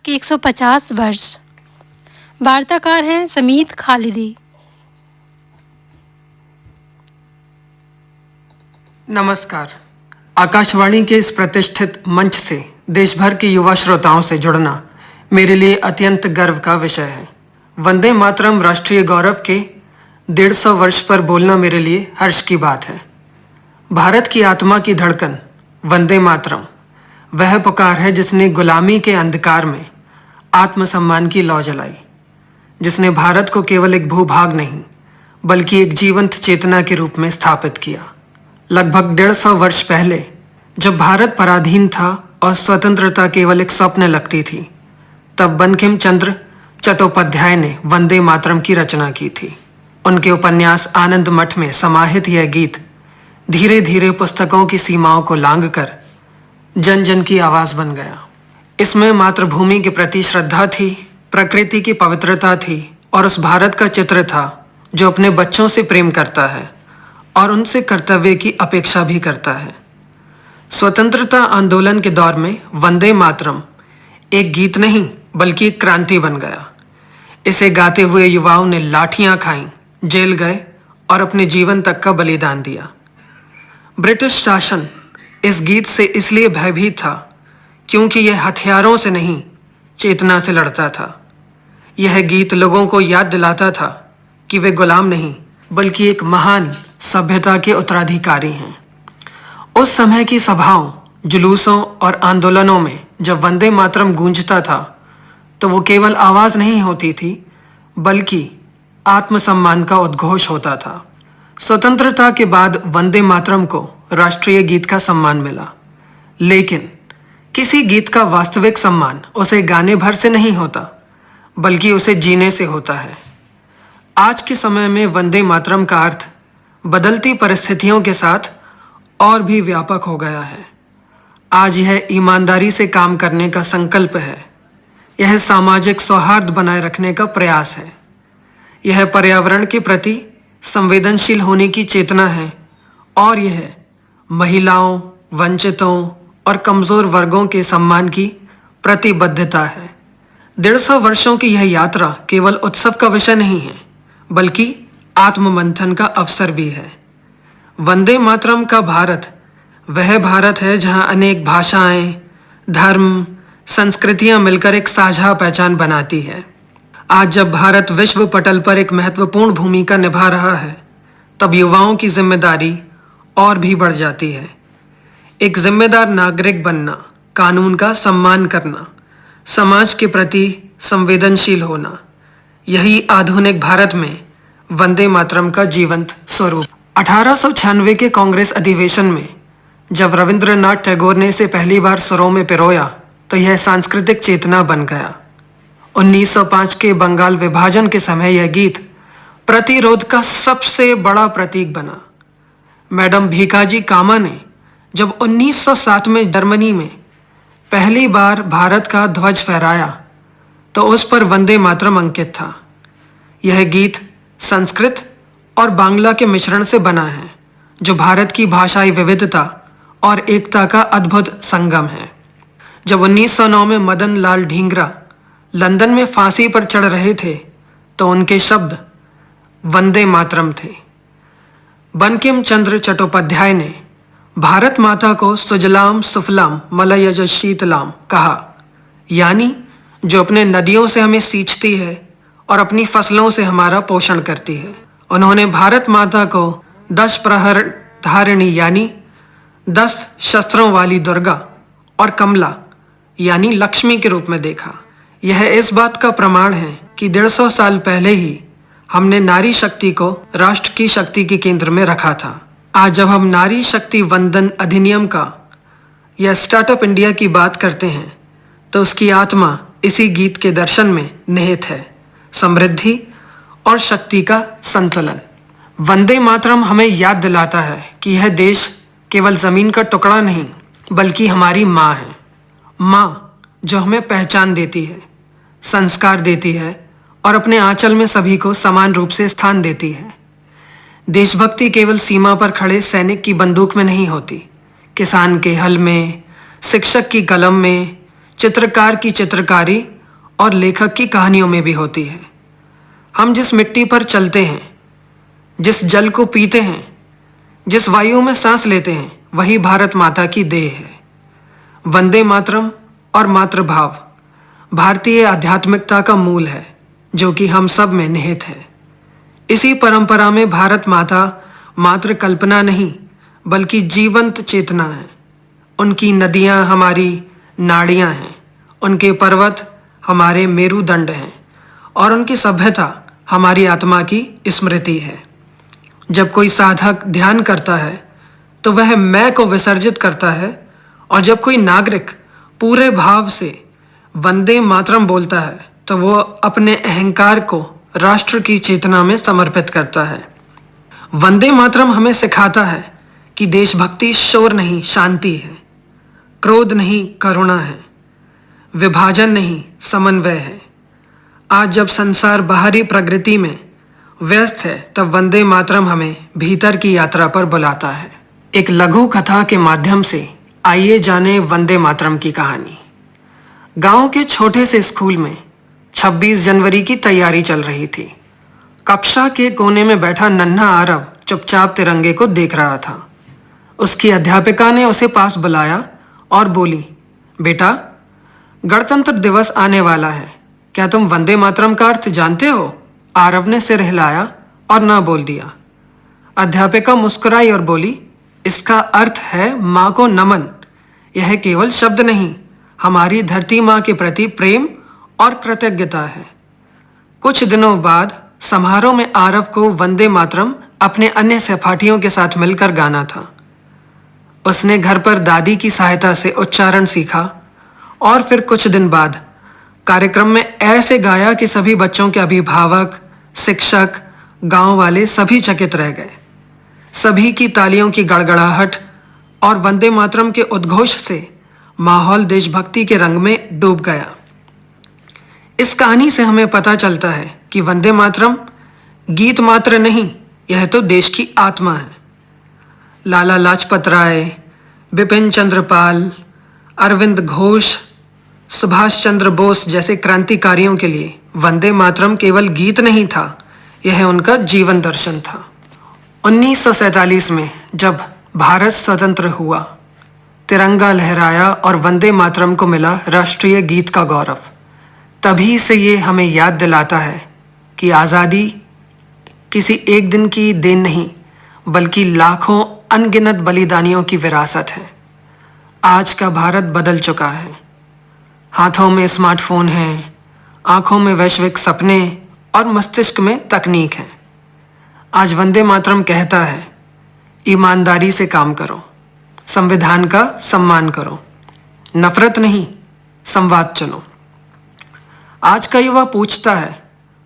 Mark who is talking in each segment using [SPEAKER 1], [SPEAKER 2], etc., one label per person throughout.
[SPEAKER 1] के 150 वर्ष। वार्ताकार हैं समीत खालिदी।
[SPEAKER 2] नमस्कार। आकाशवाणी के इस प्रतिष्ठित मंच से देश भर के युवा श्रोताओं से जुड़ना मेरे लिए अत्यंत गर्व का विषय है। वंदे मातरम राष्ट्रीय गौरव के 150 वर्ष पर बोलना मेरे लिए हर्ष की बात है। भारत की आत्मा की धड़कन वंदे मातरम वह पुकार है जिसने गुलामी के अंधकार में आत्मसम्मान की लौ जलाई, जिसने भारत को केवल एक भूभाग नहीं बल्कि एक जीवंत चेतना के रूप में स्थापित किया। लगभग 150 वर्ष पहले जब भारत पराधीन था और स्वतंत्रता केवल एक स्वप्न लगती थी, तब बंकिम चंद्र चट्टोपाध्याय ने वंदे मातरम की रचना की थी। उनके उपन्यास आनंद मठ में समाहित यह गीत धीरे धीरे पुस्तकों की सीमाओं को लांघकर जन जन की आवाज बन गया। इसमें मातृभूमि के प्रति श्रद्धा थी, प्रकृति की पवित्रता थी और उस भारत का चित्र था जो अपने बच्चों से प्रेम करता है और उनसे कर्तव्य की अपेक्षा भी करता है। स्वतंत्रता आंदोलन के दौर में वंदे मातरम एक गीत नहीं बल्कि एक क्रांति बन गया। इसे गाते हुए युवाओं ने लाठियां खाईं, जेल गए और अपने जीवन तक का बलिदान दिया। ब्रिटिश शासन इस गीत से इसलिए भयभीत था क्योंकि यह हथियारों से नहीं, चेतना से लड़ता था। यह गीत लोगों को याद दिलाता था कि वे गुलाम नहीं बल्कि एक महान सभ्यता के उत्तराधिकारी हैं। उस समय की सभाओं, जुलूसों और आंदोलनों में जब वंदे मातरम गूंजता था तो वो केवल आवाज नहीं होती थी बल्कि आत्मसम्मान का उद्घोष होता था। स्वतंत्रता के बाद वंदे मातरम को राष्ट्रीय गीत का सम्मान मिला, लेकिन किसी गीत का वास्तविक सम्मान उसे गाने भर से नहीं होता बल्कि उसे जीने से होता है। आज के समय में वंदे मातरम का अर्थ बदलती परिस्थितियों के साथ और भी व्यापक हो गया है। आज यह ईमानदारी से काम करने का संकल्प है, यह सामाजिक सौहार्द बनाए रखने का प्रयास है, यह पर्यावरण के प्रति संवेदनशील होने की चेतना है और यह महिलाओं, वंचितों और कमजोर वर्गों के सम्मान की प्रतिबद्धता है। 150 वर्षों की यह यात्रा केवल उत्सव का विषय नहीं है बल्कि आत्ममंथन का अवसर भी है। वंदे मातरम का भारत वह भारत है जहां अनेक भाषाएं, धर्म, संस्कृतियां मिलकर एक साझा पहचान बनाती है। आज जब भारत विश्व पटल पर एक महत्वपूर्ण भूमिका निभा रहा है, तब युवाओं की जिम्मेदारी और भी बढ़ जाती है। एक जिम्मेदार नागरिक बनना, कानून का सम्मान करना, समाज के प्रति संवेदनशील होना, यही आधुनिक भारत में वंदे मातरम का जीवंत स्वरूप। 1896 के कांग्रेस अधिवेशन में जब रविंद्रनाथ टैगोर ने इसे पहली बार सुरों में पिरोया तो यह सांस्कृतिक चेतना बन गया। 1905 के बंगाल विभाजन के समय यह गीत प्रतिरोध का सबसे बड़ा प्रतीक बना। मैडम भीकाजी कामा ने जब 1907 में जर्मनी में पहली बार भारत का ध्वज फहराया तो उस पर वंदे मातरम अंकित था। यह गीत संस्कृत और बांग्ला के मिश्रण से बना है जो भारत की भाषाई विविधता और एकता का अद्भुत संगम है। जब 1909 में मदन लाल ढींगरा लंदन में फांसी पर चढ़ रहे थे तो उनके शब्द वंदे मातरम थे। बंकिम चंद्र चट्टोपाध्याय ने भारत माता को सुजलाम सुफलाम मलयज शीतलाम कहा, यानी जो अपने नदियों से हमें सींचती है और अपनी फसलों से हमारा पोषण करती है। उन्होंने भारत माता को 10 प्रहर धारिणी यानी 10 शस्त्रों वाली दुर्गा और कमला यानी लक्ष्मी के रूप में देखा। यह इस बात का प्रमाण है कि 150 साल पहले ही हमने नारी शक्ति को राष्ट्र की शक्ति के केंद्र में रखा था। आज जब हम नारी शक्ति वंदन अधिनियम का या स्टार्टअप इंडिया की बात करते हैं तो उसकी आत्मा इसी गीत के दर्शन में निहित है, समृद्धि और शक्ति का संतुलन। वंदे मातरम हमें याद दिलाता है कि यह देश केवल जमीन का टुकड़ा नहीं बल्कि हमारी माँ है। माँ जो हमें पहचान देती है, संस्कार देती है और अपने आंचल में सभी को समान रूप से स्थान देती है। देशभक्ति केवल सीमा पर खड़े सैनिक की बंदूक में नहीं होती, किसान के हल में, शिक्षक की कलम में, चित्रकार की चित्रकारी और लेखक की कहानियों में भी होती है। हम जिस मिट्टी पर चलते हैं, जिस जल को पीते हैं, जिस वायु में सांस लेते हैं, वही भारत माता की देह है। वंदे मातरम और मातृभाव भारतीय आध्यात्मिकता का मूल है, जो कि हम सब में निहित है। इसी परंपरा में भारत माता मात्र कल्पना नहीं, बल्कि जीवंत चेतना है। उनकी नदियां हमारी नाड़ियां हैं, उनके पर्वत हमारे मेरुदंड हैं और उनकी सभ्यता हमारी आत्मा की स्मृति है। जब कोई साधक ध्यान करता है तो वह मैं को विसर्जित करता है, और जब कोई नागरिक पूरे भाव से वंदे मातरम बोलता है तो वो अपने अहंकार को राष्ट्र की चेतना में समर्पित करता है। वंदे मातरम हमें सिखाता है कि देशभक्ति शोर नहीं, शांति है। क्रोध नहीं, करुणा है। विभाजन नहीं, समन्वय है। आज जब संसार बाहरी प्रगति में व्यस्त है, तब वंदे मातरम हमें भीतर की यात्रा पर बुलाता है। एक लघु कथा के माध्यम से आइए जाने वंदे मातरम की कहानी। गांव के छोटे से स्कूल में 26 जनवरी की तैयारी चल रही थी। कक्षा के कोने में बैठा नन्हा आरव चुपचाप तिरंगे को देख रहा था। उसकी अध्यापिका ने उसे पास बुलाया और बोली, बेटा, गणतंत्र दिवस आने वाला है, क्या तुम वंदे मातरम का अर्थ जानते हो? आरव ने सिर हिलाया और ना बोल दिया। अध्यापिका मुस्कुराई और बोली, इसका अर्थ है माँ को नमन। यह केवल शब्द नहीं, हमारी धरती माँ के प्रति प्रेम और कृतज्ञता है। कुछ दिनों बाद समारोह में आरव को वंदे मातरम अपने अन्य सहपाठियों के साथ मिलकर गाना था। उसने घर पर दादी की सहायता से उच्चारण सीखा और फिर कुछ दिन बाद कार्यक्रम में ऐसे गाया कि सभी बच्चों के अभिभावक, शिक्षक, गांव वाले सभी चकित रह गए। सभी की तालियों की गड़गड़ाहट और वंदे मातरम के उद्घोष से माहौल देशभक्ति के रंग में डूब गया। इस कहानी से हमें पता चलता है कि वंदे मातरम गीत मात्र नहीं, यह तो देश की आत्मा है। लाला लाजपत राय, बिपिन चंद्र पाल, अरविंद घोष, सुभाष चंद्र बोस जैसे क्रांतिकारियों के लिए वंदे मातरम केवल गीत नहीं था, यह उनका जीवन दर्शन था। 1947 में जब भारत स्वतंत्र हुआ, तिरंगा लहराया और वंदे मातरम को मिला राष्ट्रीय गीत का गौरव। तभी से ये हमें याद दिलाता है कि आज़ादी किसी एक दिन की देन नहीं, बल्कि लाखों अनगिनत बलिदानियों की विरासत है। आज का भारत बदल चुका है। हाथों में स्मार्टफोन हैं, आंखों में वैश्विक सपने और मस्तिष्क में तकनीक है। आज वंदे मातरम कहता है, ईमानदारी से काम करो, संविधान का सम्मान करो, नफरत नहीं, संवाद चुनो। आज का युवा पूछता है,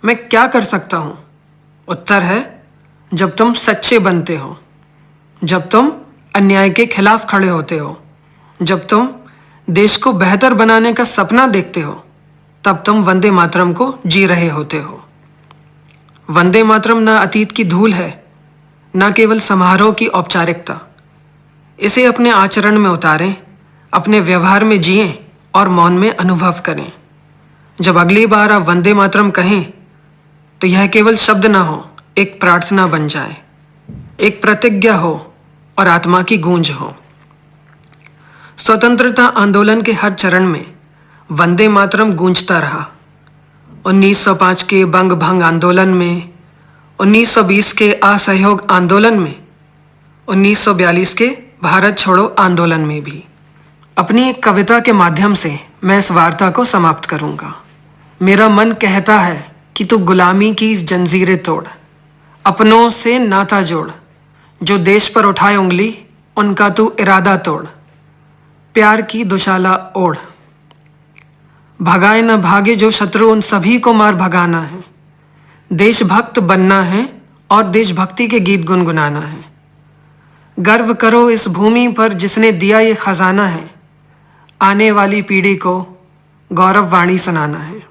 [SPEAKER 2] मैं क्या कर सकता हूँ? उत्तर है, जब तुम सच्चे बनते हो, जब तुम अन्याय के खिलाफ खड़े होते हो, जब तुम देश को बेहतर बनाने का सपना देखते हो, तब तुम वंदे मातरम को जी रहे होते हो। वंदे मातरम न अतीत की धूल है, न केवल समारोह की औपचारिकता। इसे अपने आचरण में उतारें, अपने व्यवहार में जिएं और मौन में अनुभव करें। जब अगली बार आप वंदे मातरम कहें तो यह केवल शब्द ना हो, एक प्रार्थना बन जाए, एक प्रतिज्ञा हो और आत्मा की गूंज हो। स्वतंत्रता आंदोलन के हर चरण में वंदे मातरम गूंजता रहा। 1905 के बंग भंग आंदोलन में, 1920 के असहयोग आंदोलन में, 1942 के भारत छोड़ो आंदोलन में भी। अपनी एक कविता के माध्यम से मैं इस वार्ता को समाप्त करूंगा। मेरा मन कहता है कि तू गुलामी की जंजीरें तोड़, अपनों से नाता जोड़, जो देश पर उठाए उंगली उनका तू इरादा तोड़, प्यार की दुशाला ओढ़, भगाए न भागे जो शत्रु उन सभी को मार भगाना है, देशभक्त बनना है और देशभक्ति के गीत गुनगुनाना है। गर्व करो इस भूमि पर जिसने दिया ये खजाना है, आने वाली पीढ़ी को गौरववाणी सुनाना है।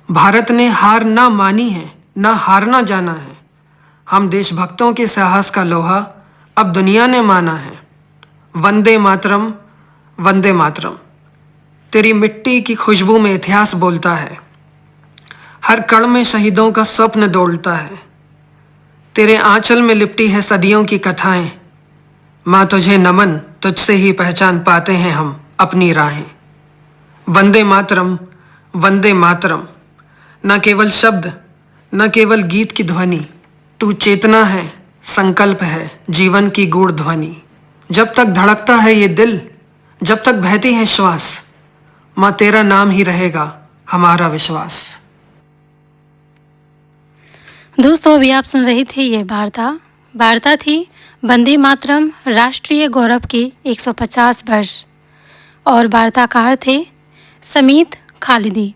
[SPEAKER 2] भारत ने हार ना मानी है, ना हारना जाना है। हम देशभक्तों के साहस का लोहा अब दुनिया ने माना है। वंदे मातरम, वंदे मातरम। तेरी मिट्टी की खुशबू में इतिहास बोलता है, हर कण में शहीदों का स्वप्न डोलता है। तेरे आंचल में लिपटी है सदियों की कथाएं। माँ तुझे नमन, तुझसे ही पहचान पाते हैं हम अपनी राहें। वंदे मातरम, वंदे मातरम, न केवल शब्द, न केवल गीत की ध्वनि, तू चेतना है, संकल्प है, जीवन की गूढ़ ध्वनि। जब तक धड़कता है ये दिल, जब तक बहती है श्वास, माँ तेरा नाम ही रहेगा हमारा विश्वास।
[SPEAKER 1] दोस्तों, अभी आप सुन रहे थे ये वार्ता थी वंदे मातरम राष्ट्रीय गौरव के 150 वर्ष, और वार्ताकार थे समीत खालिदी।